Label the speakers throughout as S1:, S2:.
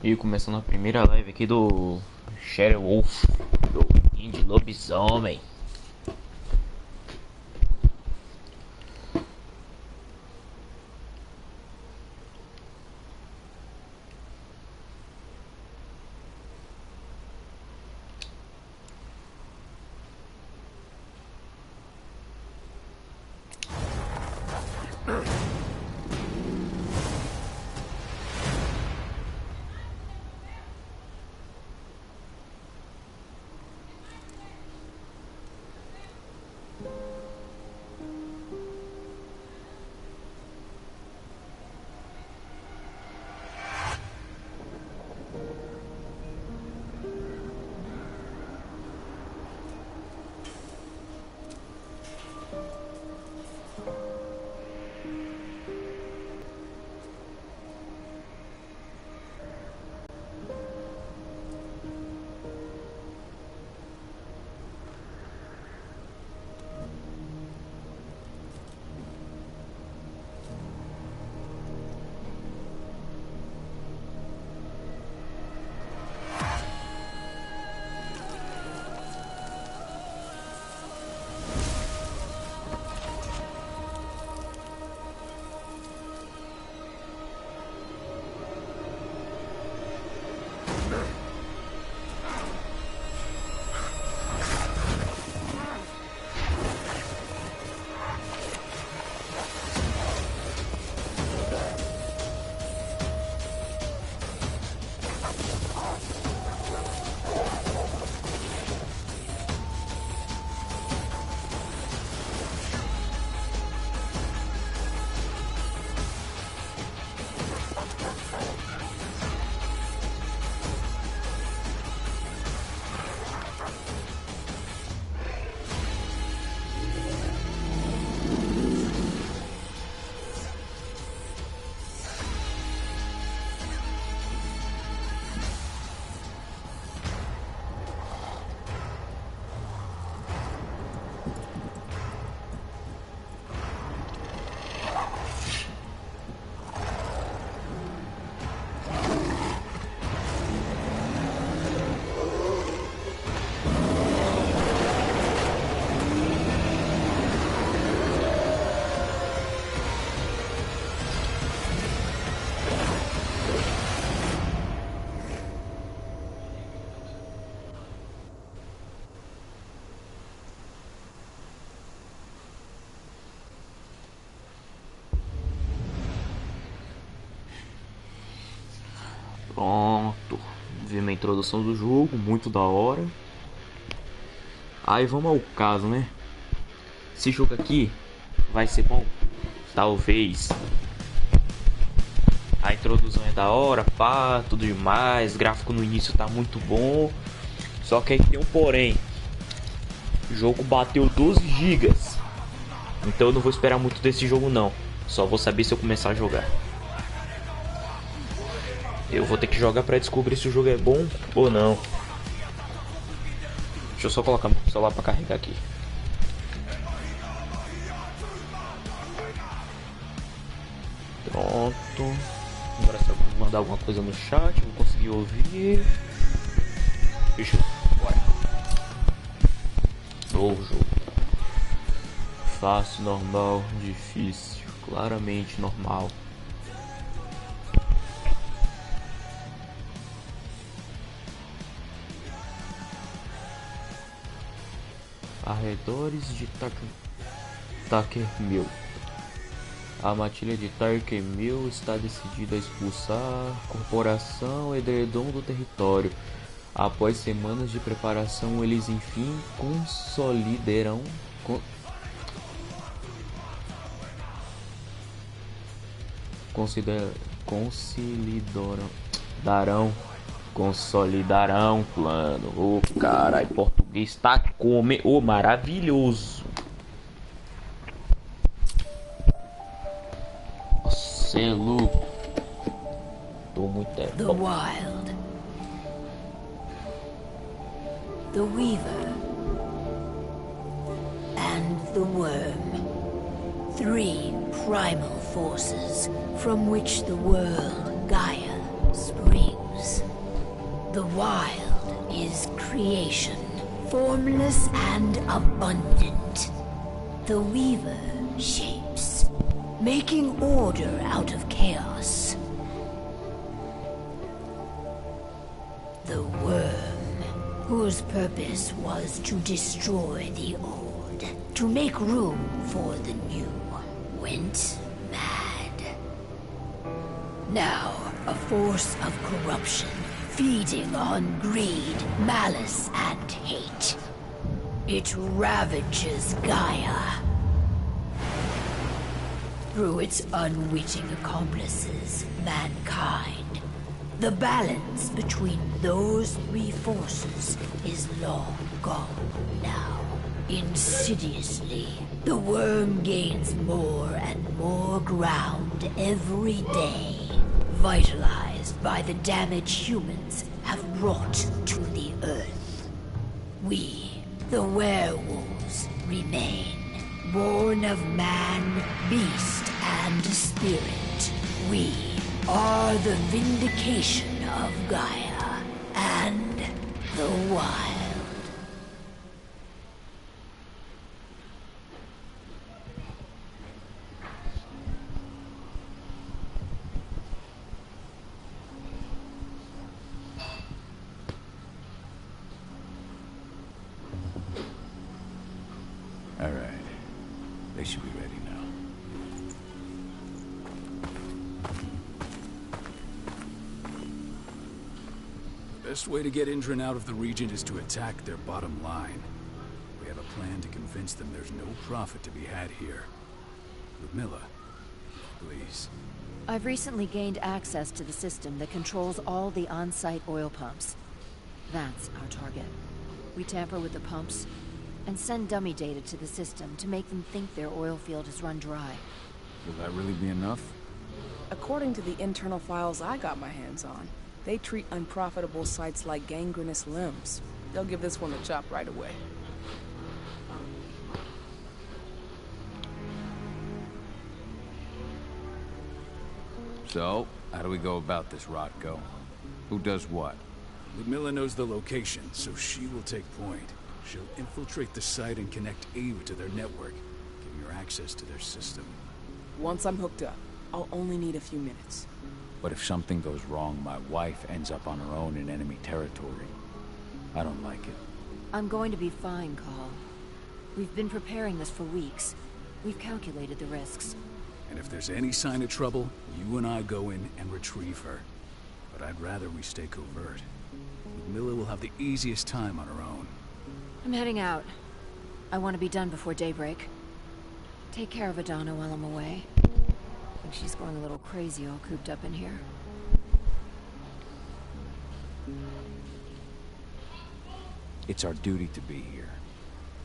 S1: E começando a primeira live aqui do Werewolf, do Indie Lobisomem. Pronto, vi uma introdução do jogo, muito da hora. Aí vamos ao caso, né? Esse jogo aqui vai ser bom? Talvez. A introdução é da hora, pá, tudo demais. O gráfico no início tá muito bom. Só que aí tem um porém. O jogo bateu 12 GB. Então eu não vou esperar muito desse jogo não. Só vou saber se eu começar a jogar. Eu vou ter que jogar pra descobrir se o jogo é bom ou não. Deixa eu só colocar meu celular pra carregar aqui. Pronto. Agora se eu mandar alguma coisa no chat, eu vou conseguir ouvir. Fechou. Bora. Novo jogo. Fácil, normal, difícil. Claramente normal. Arredores de Takermill. A matilha de Takermill está decidida a expulsar a corporação edredom do território. Após semanas de preparação, eles enfim consolidarão consolidarão o plano. Ô, caralho, português tá come. Ô, maravilhoso. Nossa, é louco. Tô muito
S2: The Wild, the Weaver, and the Worm. 3 primal forces from which the world Gaia springs. The wild is creation, formless and abundant. The weaver shapes, making order out of chaos. The worm, whose purpose was to destroy the old, to make room for the new, went mad. Now, a force of corruption, feeding on greed, malice, and hate. It ravages Gaia. Through its unwitting accomplices, mankind. The balance between those three forces is long gone now. Insidiously, the worm gains more and more ground every day, vitalized by the damage humans have brought to the Earth. We, the werewolves, remain, born of man, beast, and spirit. We are the vindication of Gaia and the wild.
S3: All right. They should be ready now.
S4: Best way to get Indran out of the region is to attack their bottom line. We have a plan to convince them there's no profit to be had here. Ludmilla, please.
S5: I've recently gained access to the system that controls all the on-site oil pumps. That's our target. We tamper with the pumps and send dummy data to the system to make them think their oil field has run dry.
S3: Will that really be enough?
S6: According to the internal files I got my hands on, they treat unprofitable sites like gangrenous limbs. They'll give this one a chop right away.
S3: So, how do we go about this, Rotko? Who does what?
S4: Ludmilla knows the location, so she will take point. She'll infiltrate the site and connect Ava to their network, giving her access to their system.
S6: Once I'm hooked up, I'll only need a few minutes.
S3: But if something goes wrong, my wife ends up on her own in enemy territory. I don't like it.
S5: I'm going to be fine, Carl. We've been preparing this for weeks. We've calculated the risks.
S4: And if there's any sign of trouble, you and I go in and retrieve her. But I'd rather we stay covert. Ludmilla will have the easiest time on her own.
S5: I'm heading out. I want to be done before daybreak. Take care of Adana while I'm away. I think she's going a little crazy all cooped up in here.
S3: It's our duty to be here.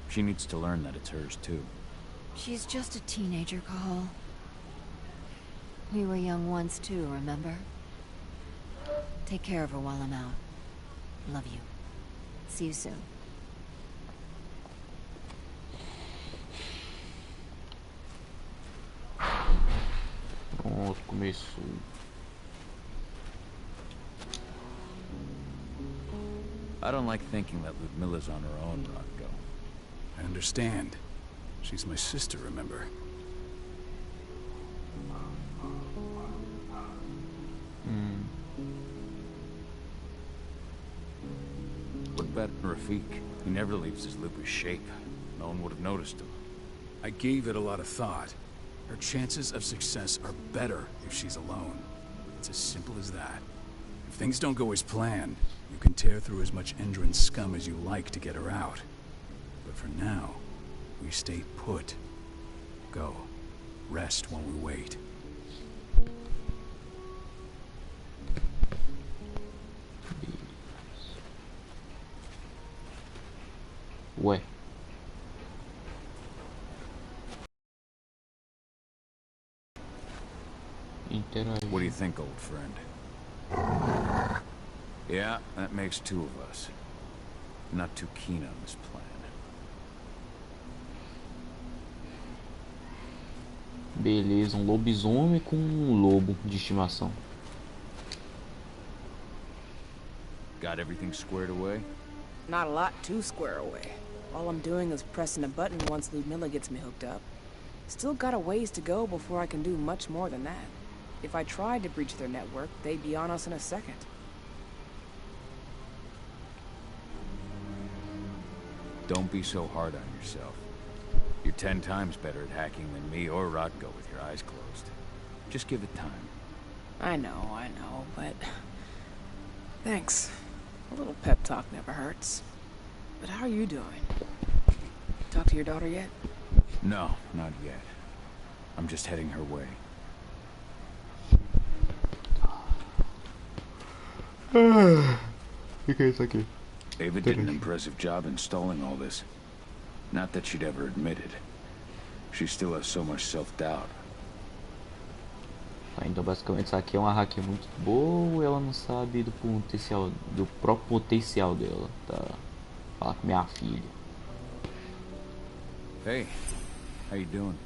S3: She needs to learn that it's hers too.
S5: She's just a teenager, Carl. We were young once too, remember? Take care of her while I'm out. Love you. See you soon.
S1: Pronto, começou.
S3: I don't like thinking that Ludmilla's on her own, Rotko.
S4: I understand. She's my sister, remember?
S3: What about Rafik? He never leaves his lupus shape. No one would have noticed him.
S4: I gave it a lot of thought. Her chances of success are better if she's alone. It's as simple as that. If things don't go as planned, you can tear through as much Indran scum as you like to get her out. But for now, we stay put. Go. Rest while we wait.
S1: Ué. Interagir.
S3: What do you think, old friend? Yeah, that makes two of us. Not too keen on this plan.
S1: Beleza, um lobisomem com um lobo de estimação.
S3: Got everything squared away?
S6: Not a lot to square away. All I'm doing is pressing a button once Ludmilla gets me hooked up. Still got a ways to go before I can do much more than that. If I tried to breach their network, they'd be on us in a second.
S3: Don't be so hard on yourself. You're 10 times better at hacking than me or Rodko with your eyes closed. Just give it time.
S6: I know, but... Thanks. A little pep talk never hurts. But how are you doing? Talk to your daughter yet?
S3: No, not yet. I'm just heading her way.
S1: Okay.
S3: Ava did an impressive job installing all this. Not that she'd ever admit it. She still has so much self-doubt.
S1: Então basicamente isso aqui é uma hack muito boa, ela não sabe do próprio potencial dela, tá? Falar com minha filha.
S3: Hey, how you doing?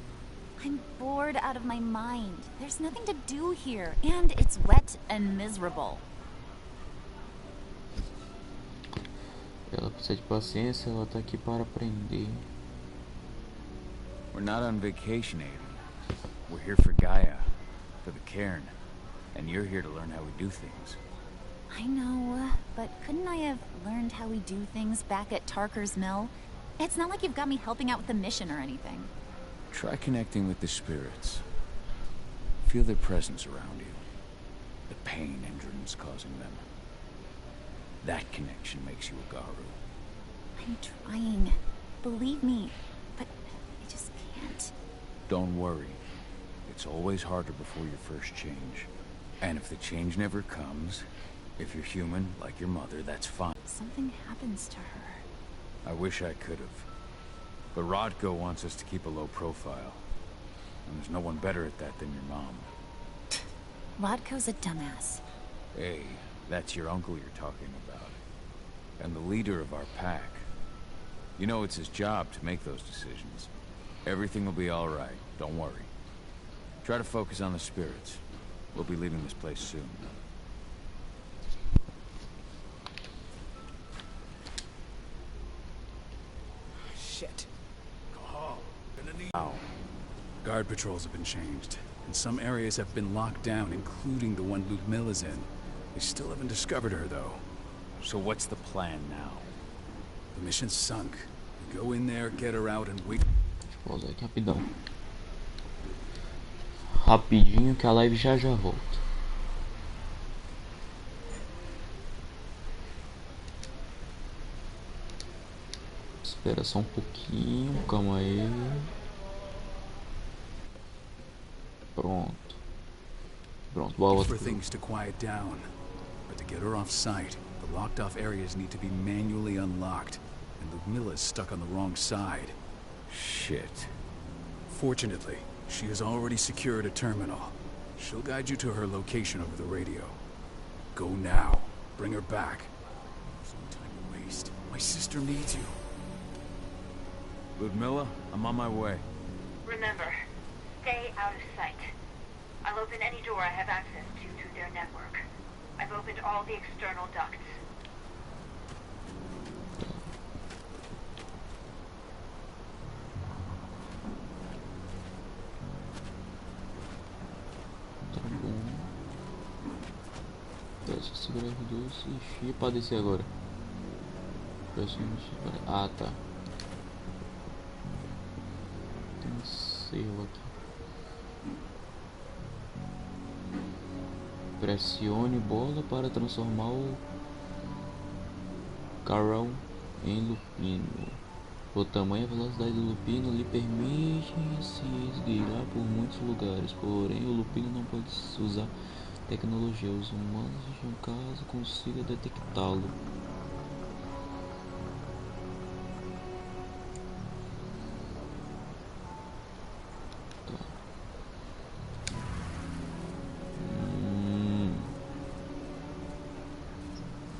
S7: I'm bored out of my mind. There's nothing to do here, and it's wet and miserable.
S1: Ela precisa de paciência, ela tá aqui para aprender.
S3: We're not on vacation, Ava. We're here for Gaia, for the cairn, and you're here to learn how we do things.
S7: I know, but couldn't I have learned how we do things back at Tarker's Mill? It's not like you've got me helping out with the mission or anything.
S3: Try connecting with the spirits. Feel their presence around you. The pain Endron's causing them. That connection makes you a Garu.
S7: I'm trying. Believe me, but I just can't.
S3: Don't worry. It's always harder before your first change. And if the change never comes, if you're human, like your mother, that's fine.
S7: Something happens to her.
S3: I wish I could have. But Rodko wants us to keep a low profile. And there's no one better at that than your mom.
S7: Rodko's a dumbass.
S3: Hey, that's your uncle you're talking about. And the leader of our pack. You know it's his job to make those decisions. Everything will be all right. Don't worry. Try to focus on the spirits. We'll be leaving this place soon.
S4: Shit.
S3: Ow.
S4: Guard patrols have been changed, and some areas have been locked down, including the one Ludmilla's in. They still haven't discovered her, though.
S3: So what's the plan now?
S4: The mission's sunk. We go in there, get her out, and wait.
S1: Vou pausar aqui rapidão. Rapidinho que a live já volta. Espera só um pouquinho, calma aí. Pronto. Pronto,
S4: For things to quiet down, but to get her off site, the locked off areas need to be manually unlocked, and Ludmilla's stuck on the wrong side.
S3: Shit.
S4: Fortunately, she has already secured a terminal. She'll guide you to her location over the radio. Go now. Bring her back. There's no time to waste. My sister needs you.
S3: Ludmilla, I'm on my way.
S8: Remember, stay out of sight. I'll open any door I have access to through their network. I've opened all the external ducts.
S1: Tá bom. Peço segurar R2 e X pra descer agora. Peço ah, tá. Tem um selo aqui. Pressione bola para transformar o Carol em lupino. O tamanho e a velocidade do lupino lhe permite se esgueirar por muitos lugares, porém o lupino não pode usar tecnologia. Os humanos, em um caso, consiga detectá-lo.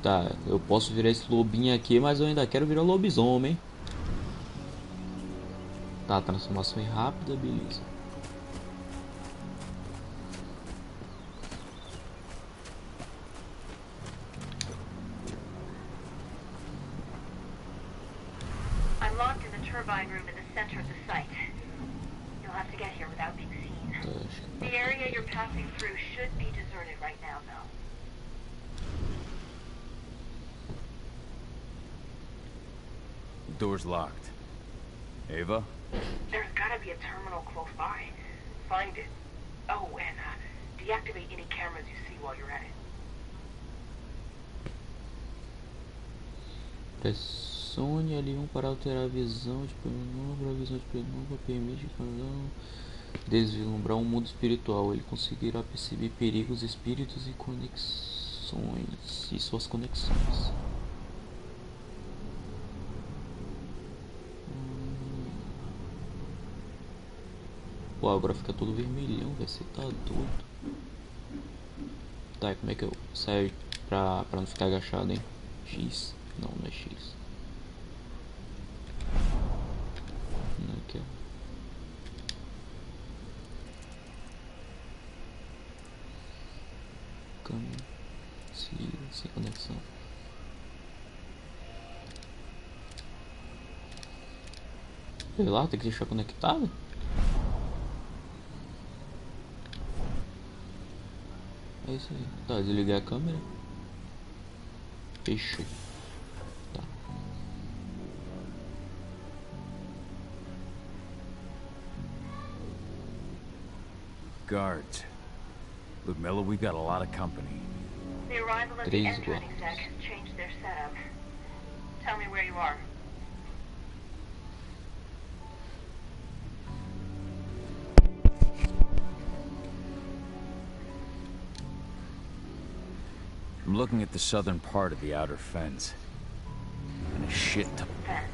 S1: Tá, eu posso virar esse lobinho aqui, mas eu ainda quero virar lobisomem. Tá, transformação é rápida, beleza.
S8: Turbine room in the center of the site. You'll have to get here without being seen. The area you're passing through should be deserted right now, though.
S3: The door's locked. Ava?
S8: There's gotta be a terminal close by. Find it. Oh, and deactivate any cameras you see while you're at it.
S1: Pressione L1 para alterar a visão de penumbra. A visão de penumbra permite deslumbrar um mundo espiritual. Ele conseguirá perceber perigos, espíritos e conexões. E suas conexões. Pô, agora fica todo vermelhão, velho. Você tá doido. Tá, e como é que eu saio pra não ficar agachado, hein? X. Não, não é X. Não, aqui, ó. Câmera. Sem conexão. Sei lá, tem que deixar conectado? É isso aí. Tá, desligar a câmera. Fechou. Tá.
S3: Guards. Ludmilla, we got a lot of company.
S8: The arrival of the engine exec changed their setup. Tell me where you are.
S3: I'm looking at the southern part of the outer fence. And a shit ton.
S8: Fence.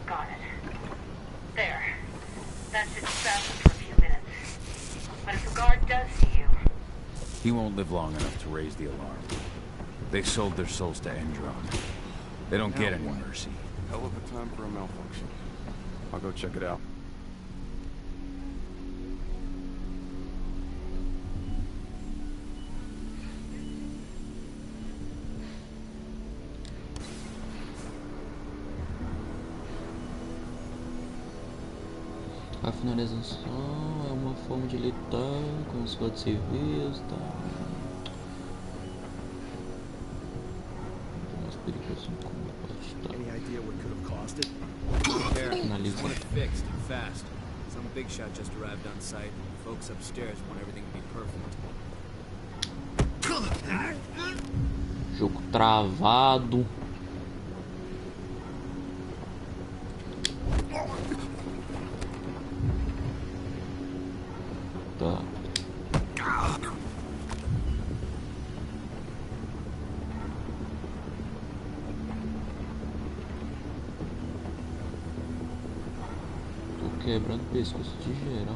S8: Got it. There. That should distract them for a few minutes. But if a guard does see you...
S3: He won't live long enough to raise the alarm. They sold their souls to Endron. They don't get any mercy.
S9: Hell of a time for a malfunction. I'll go check it out.
S1: A finalização é uma forma de lidar com os códigos civis, tá? Mais perigoso em combate, tá?
S10: Any idea what could have caused it?
S1: Finaliza.
S10: Want it fixed and fast. Some big shot just arrived on site. Folks upstairs want everything to be perfect.
S1: Jogo travado. Tá. Tô quebrando o pescoço de geral.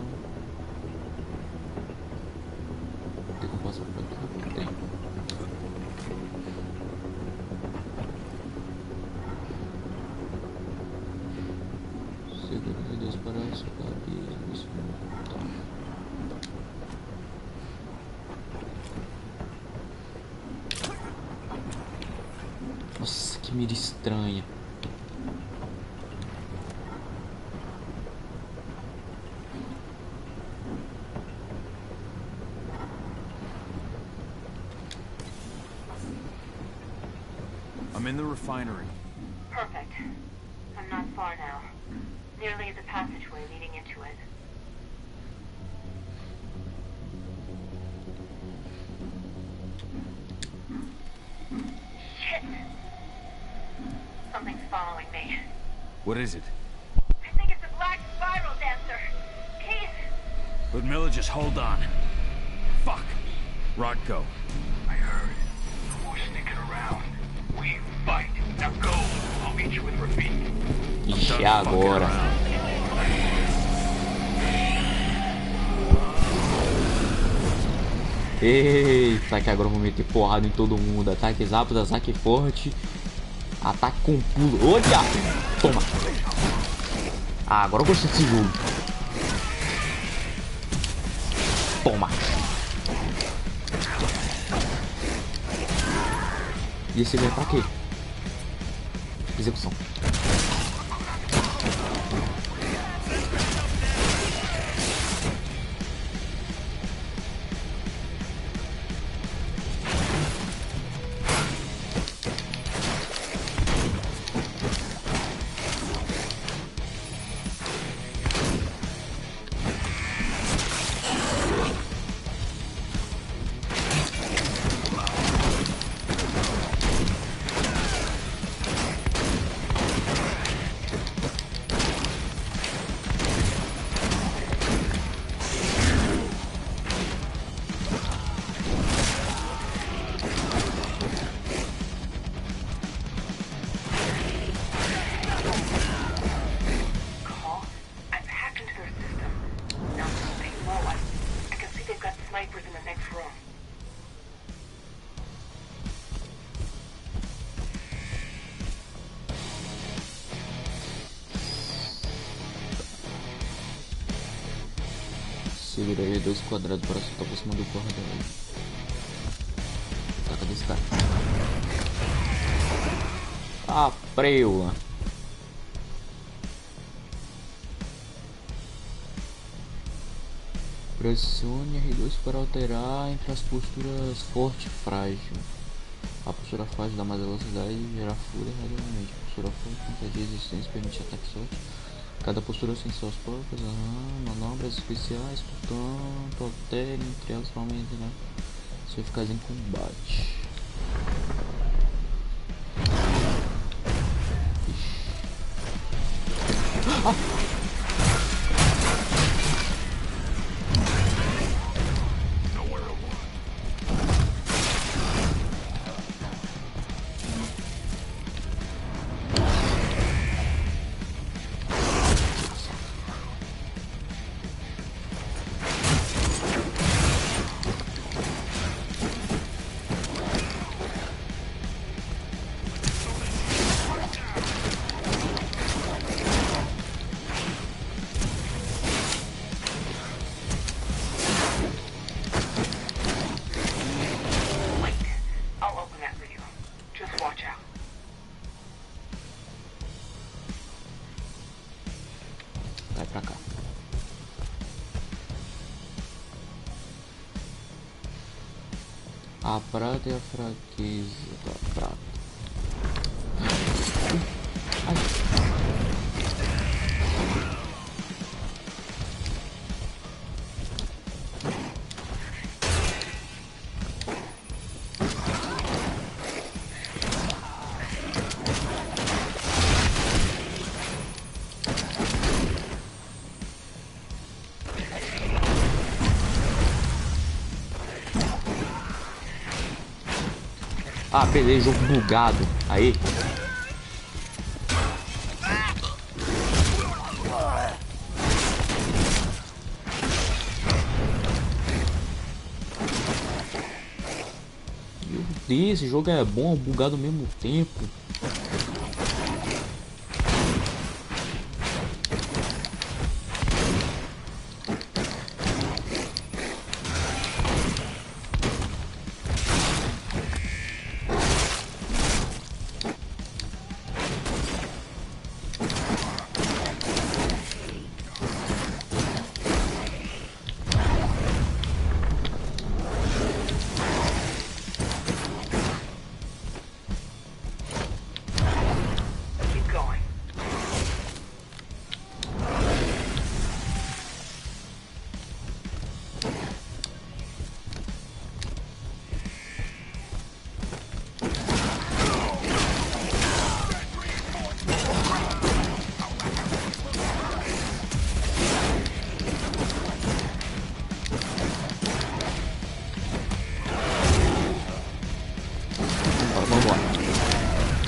S1: Tem como passar por aqui? Tem. Segura Deus para a sua cabeça. Tá. Nossa, que mira estranha.
S3: I'm in the refinery.
S8: Perfect. I'm not far now. Nearly the passageway leading into it. Shit! Something's following me.
S3: What is it?
S8: I think it's a black spiral dancer. Keith!
S3: Ludmilla, just hold on. Fuck. Rodko.
S11: I heard. No more sneaking around. We fight. Now go. I'll meet you with Rafik.
S1: Ixi, agora. Eita, que agora eu vou meter porrada em todo mundo. Ataque rápido, ataque forte. Ataque com pulo. Olha! Toma! Ah, agora eu gostei desse jogo. Toma! E esse vem pra quê? Execução. Segura aí 2 quadrados para soltar por cima do cordão aí. Tá, cadê esse cara? Ah, preula. Pressione R2 para alterar entre as posturas forte e frágil. A postura frágil dá mais velocidade e gera fúria gradualmente. A postura forte concede resistência e permite ataque sorte. Cada postura tem suas próprias manobras especiais, portanto, altere entre elas somente, né? Se ficar em combate. Ah! Vai pra cá. A prata é a fraqueza da prata. Ah, beleza, jogo bugado. Aí. Meu Deus, esse jogo é bom, bugado ao mesmo tempo.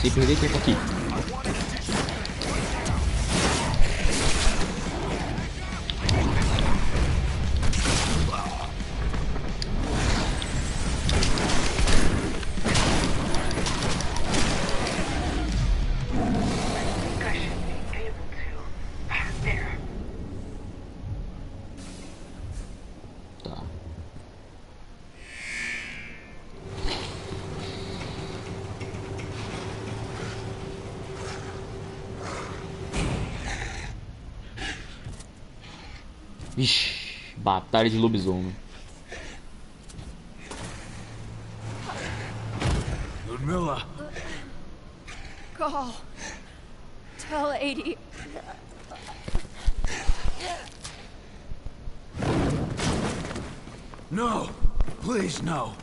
S1: Sem perder tempo aqui. Tá. Vixe, batalha de lobisomem.
S3: Ludmilla!
S5: Call. Tell 80.
S3: No! Please, no!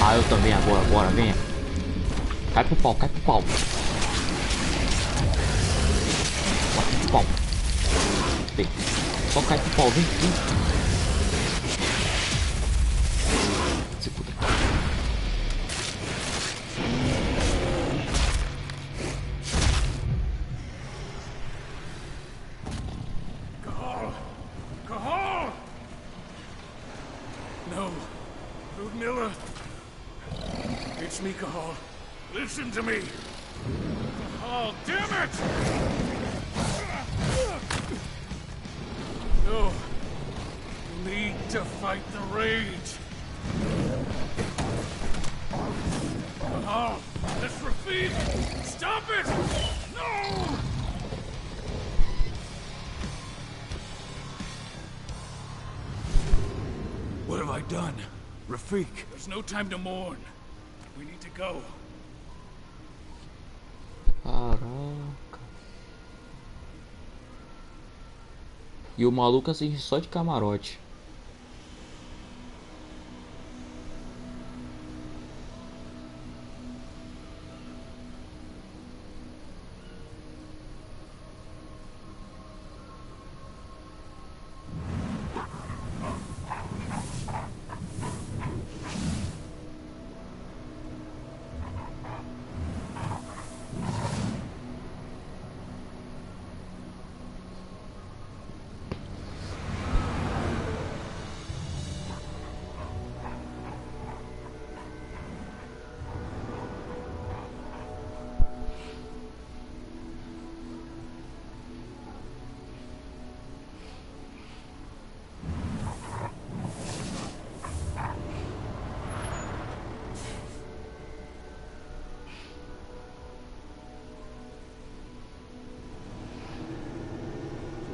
S1: Ah, eu também agora, bora, venha. Cai pro pau, cai pro pau. Cai pro pau. Vem. Só cai pro pau, vem, vem. Se puta.
S4: Cahal! No. Ludmilla! It's me, Cahal. Listen to me! Cahal, damn it! No. You need to fight the rage. Cahal, that's Rafik! Stop it! No!
S3: What have I done? Rafik!
S4: There's no time to mourn. We need to go.
S1: Caraca. E o maluco assim só de camarote.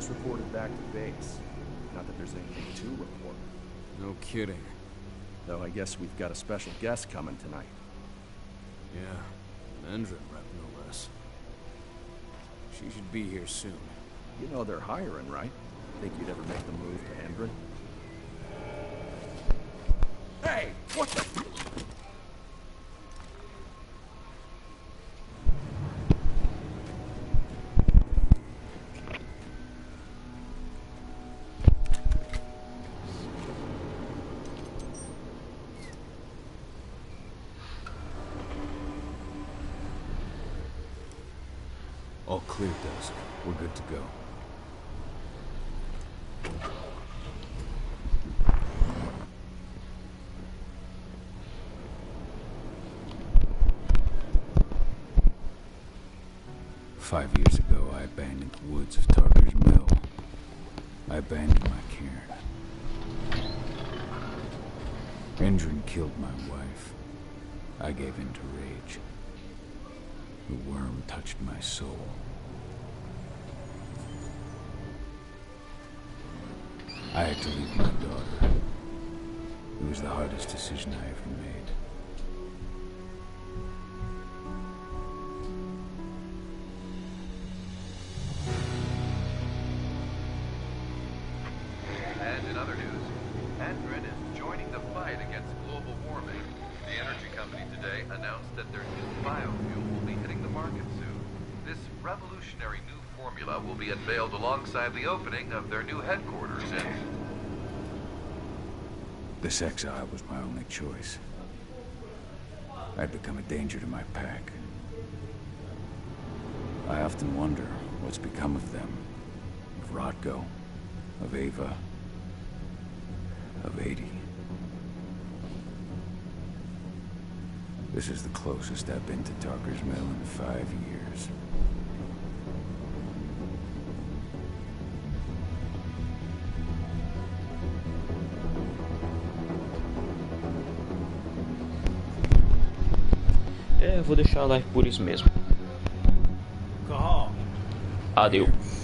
S9: Reported back to base. Not that there's anything to report.
S3: No kidding.
S9: Though I guess we've got a special guest coming tonight.
S3: Yeah, an Endron rep no less. She should be here soon.
S9: You know they're hiring, right? Think you'd ever make the move to Endron? Hey! What the...
S3: All clear, Dusk. We're good to go. Five years ago, I abandoned the woods of Tarker's Mill. I abandoned my cairn. Endron killed my wife. I gave in to rage. The worm touched my soul. I had to leave my daughter. It was the hardest decision I ever made.
S12: Mandarin is joining the fight against global warming. The energy company today announced that their new biofuel will be hitting the market soon. This revolutionary new formula will be unveiled alongside the opening of their new headquarters in...
S3: This exile was my only choice. I'd become a danger to my pack. I often wonder what's become of them. Of Rodko, of Ava, of 80. This is the closest I've been to Tarker's Mill in 5 years.
S1: Eu vou deixar a live por isso mesmo. Adeus.